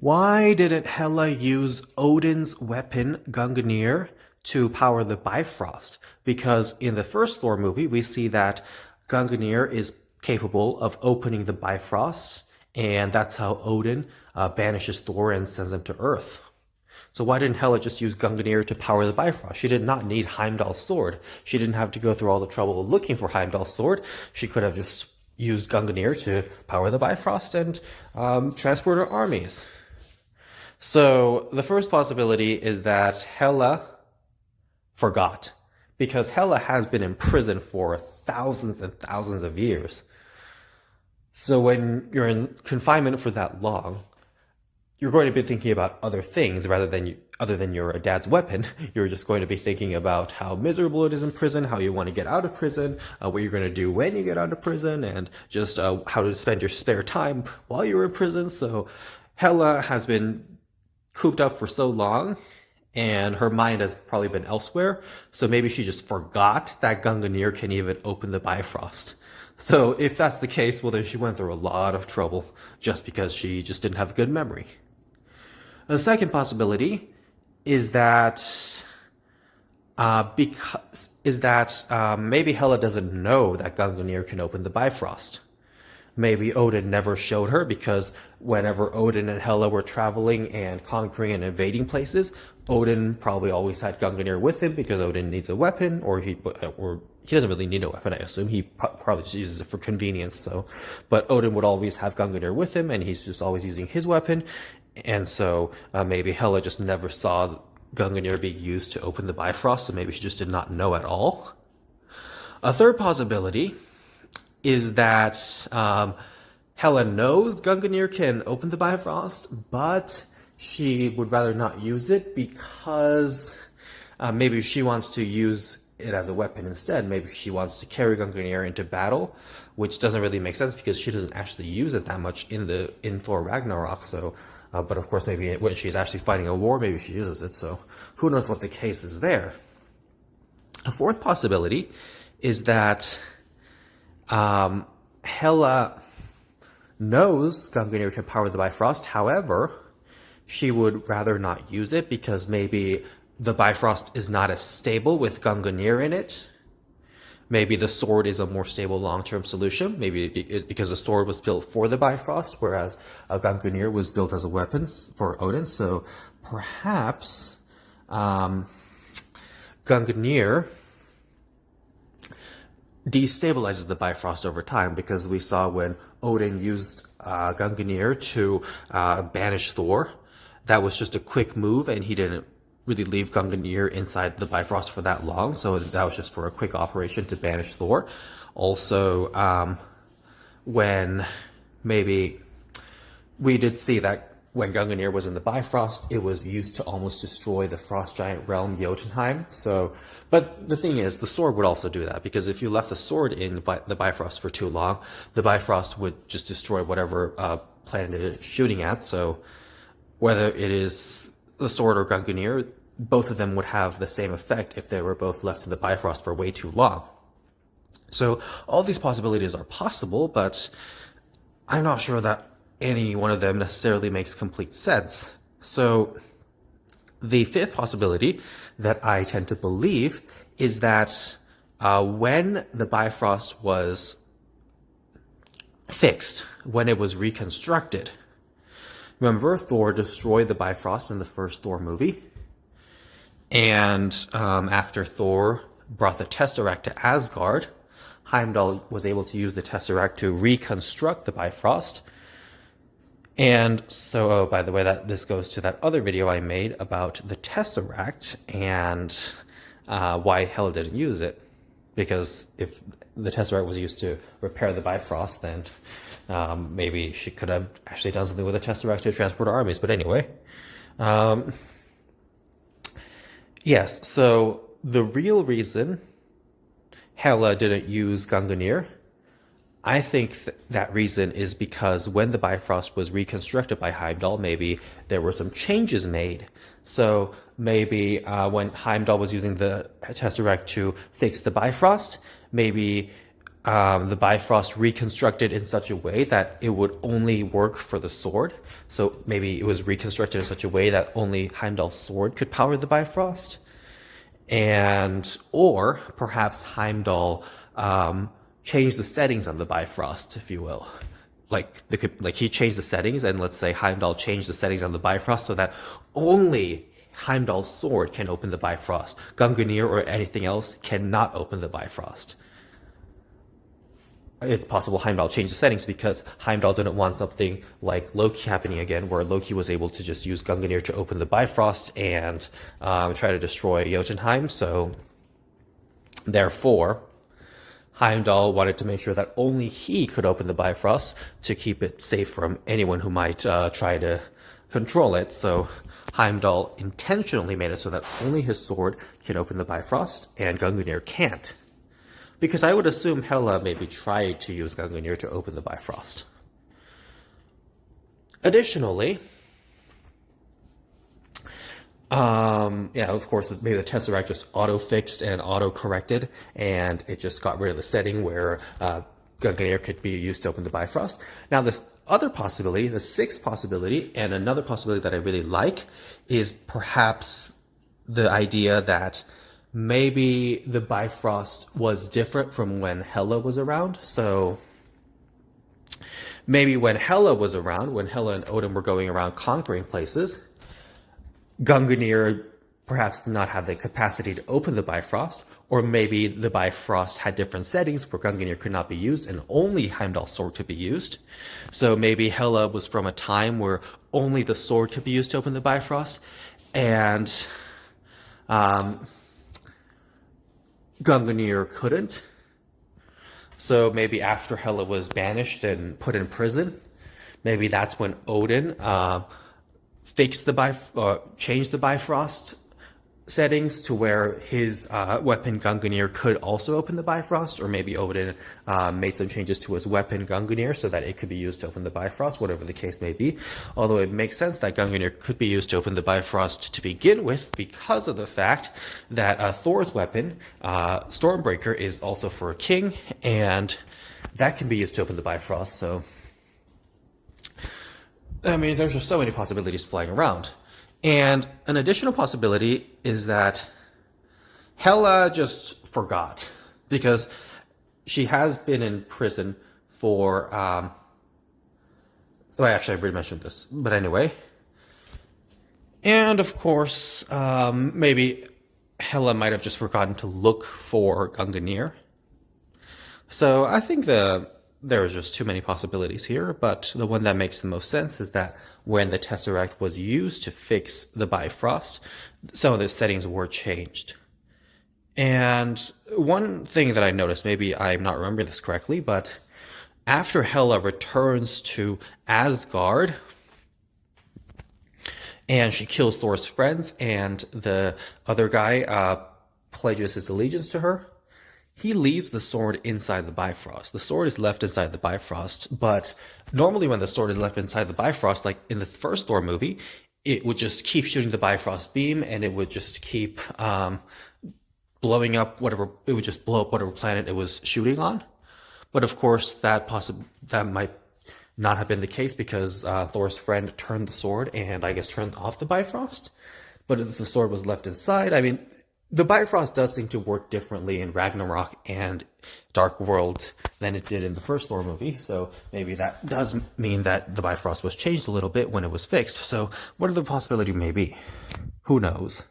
Why didn't Hela use Odin's weapon, Gungnir, to power the Bifrost? Because in the first Thor movie, we see that Gungnir is capable of opening the Bifrost, and that's how Odin banishes Thor and sends him to Earth. So why didn't Hela just use Gungnir to power the Bifrost? She did not need Heimdall's sword. She didn't have to go through all the trouble of looking for Heimdall's sword. She could have just used Gungnir to power the Bifrost and transport her armies. So the first possibility is that Hela forgot, because Hela has been in prison for thousands and thousands of years. So when you're in confinement for that long, you're going to be thinking about other things other than your dad's weapon. You're just going to be thinking about how miserable it is in prison, how you want to get out of prison, what you're going to do when you get out of prison, and just how to spend your spare time while you're in prison. So Hela has been cooped up for so long, and her mind has probably been elsewhere. So maybe she just forgot that Gungnir can even open the Bifrost. So if that's the case, well, then she went through a lot of trouble just because she just didn't have a good memory. The second possibility is that maybe Hela doesn't know that Gungnir can open the Bifrost. Maybe Odin never showed her, because whenever Odin and Hela were traveling and conquering and invading places, Odin probably always had Gungnir with him because Odin needs a weapon, or he doesn't really need a weapon. I assume he probably just uses it for convenience. So, but Odin would always have Gungnir with him, and he's just always using his weapon. And so maybe Hela just never saw Gungnir being used to open the Bifrost, so maybe she just did not know at all. A third possibility is that Hela knows Gungnir can open the Bifrost, but she would rather not use it because maybe she wants to use it as a weapon instead. Maybe she wants to carry Gungnir into battle, which doesn't really make sense because she doesn't actually use it that much in Thor Ragnarok. So, but of course, maybe when she's actually fighting a war, maybe she uses it. So, who knows what the case is there? A fourth possibility is that Hela knows Gungnir can power the Bifrost. However, she would rather not use it because maybe the Bifrost is not as stable with Gungnir in it. Maybe the sword is a more stable long-term solution. Maybe because the sword was built for the Bifrost, whereas Gungnir was built as a weapon for Odin. So perhaps Gungnir destabilizes the Bifrost over time, because we saw when Odin used Gungnir to banish Thor, that was just a quick move, and he didn't really leave Gungnir inside the Bifrost for that long, so that was just for a quick operation to banish Thor. Also, when maybe we did see that when Gungnir was in the Bifrost, it was used to almost destroy the frost giant realm Jotunheim. So, but the thing is, the sword would also do that, because if you left the sword in the Bifrost for too long, the Bifrost would just destroy whatever planet it is shooting at. So, whether it is the sword or Gungnir, both of them would have the same effect if they were both left in the Bifrost for way too long. So, all these possibilities are possible, but I'm not sure that any one of them necessarily makes complete sense. So the fifth possibility that I tend to believe is that when the Bifrost was fixed, when it was reconstructed, remember Thor destroyed the Bifrost in the first Thor movie, and after Thor brought the Tesseract to Asgard, Heimdall was able to use the Tesseract to reconstruct the Bifrost. And so, oh, by the way, this goes to that other video I made about the Tesseract and why Hela didn't use it. Because if the Tesseract was used to repair the Bifrost, then maybe she could have actually done something with the Tesseract to transport armies. But anyway, yes, so the real reason Hela didn't use Gungnir, I think that reason is because when the Bifrost was reconstructed by Heimdall, maybe there were some changes made. So maybe when Heimdall was using the Tesseract to fix the Bifrost, maybe the Bifrost reconstructed in such a way that it would only work for the sword. So maybe it was reconstructed in such a way that only Heimdall's sword could power the Bifrost. Or perhaps Heimdall changed the settings on the Bifrost, if you will. Like he changed the settings, and let's say Heimdall changed the settings on the Bifrost so that only Heimdall's sword can open the Bifrost. Gungnir or anything else cannot open the Bifrost. It's possible Heimdall changed the settings because Heimdall didn't want something like Loki happening again, where Loki was able to just use Gungnir to open the Bifrost and try to destroy Jotunheim. So, therefore, Heimdall wanted to make sure that only he could open the Bifrost to keep it safe from anyone who might try to control it. So, Heimdall intentionally made it so that only his sword can open the Bifrost and Gungnir can't. Because I would assume Hela maybe tried to use Gungnir to open the Bifrost. Additionally, of course, maybe the Tesseract just auto-fixed and auto-corrected, and it just got rid of the setting where Gungnir could be used to open the Bifrost. Now, this other possibility, the sixth possibility, and another possibility that I really like, is perhaps the idea that maybe the Bifrost was different from when Hela was around. So maybe when Hela was around, when Hela and Odin were going around conquering places, Gungnir perhaps did not have the capacity to open the Bifrost, or maybe the Bifrost had different settings where Gungnir could not be used and only Heimdall's sword could be used. So maybe Hela was from a time where only the sword could be used to open the Bifrost, and Gungnir couldn't. So maybe after Hela was banished and put in prison, maybe that's when Odin changed the Bifrost settings to where his weapon Gungnir could also open the Bifrost, or maybe Odin made some changes to his weapon Gungnir so that it could be used to open the Bifrost, whatever the case may be. Although it makes sense that Gungnir could be used to open the Bifrost to begin with because of the fact that Thor's weapon, Stormbreaker, is also for a king, and that can be used to open the Bifrost. So, I mean, there's just so many possibilities flying around. And an additional possibility is that Hela just forgot, because she has been in prison for, actually I've already mentioned this, but anyway. And of course, maybe Hela might have just forgotten to look for Gungnir. So I think there's just too many possibilities here, but the one that makes the most sense is that when the Tesseract was used to fix the Bifrost, some of the settings were changed. And one thing that I noticed, maybe I'm not remembering this correctly, but after Hela returns to Asgard, and she kills Thor's friends, and the other guy pledges his allegiance to her, he leaves the sword inside the Bifrost. The sword is left inside the Bifrost, but normally when the sword is left inside the Bifrost, like in the first Thor movie, it would just keep shooting the Bifrost beam, and it would just keep blowing up whatever, it would just blow up whatever planet it was shooting on. But of course, that might not have been the case because Thor's friend turned the sword and I guess turned off the Bifrost. But if the sword was left inside, I mean, the Bifrost does seem to work differently in Ragnarok and Dark World than it did in the first Thor movie, so maybe that does mean that the Bifrost was changed a little bit when it was fixed. So what are the possibilities may be? Who knows?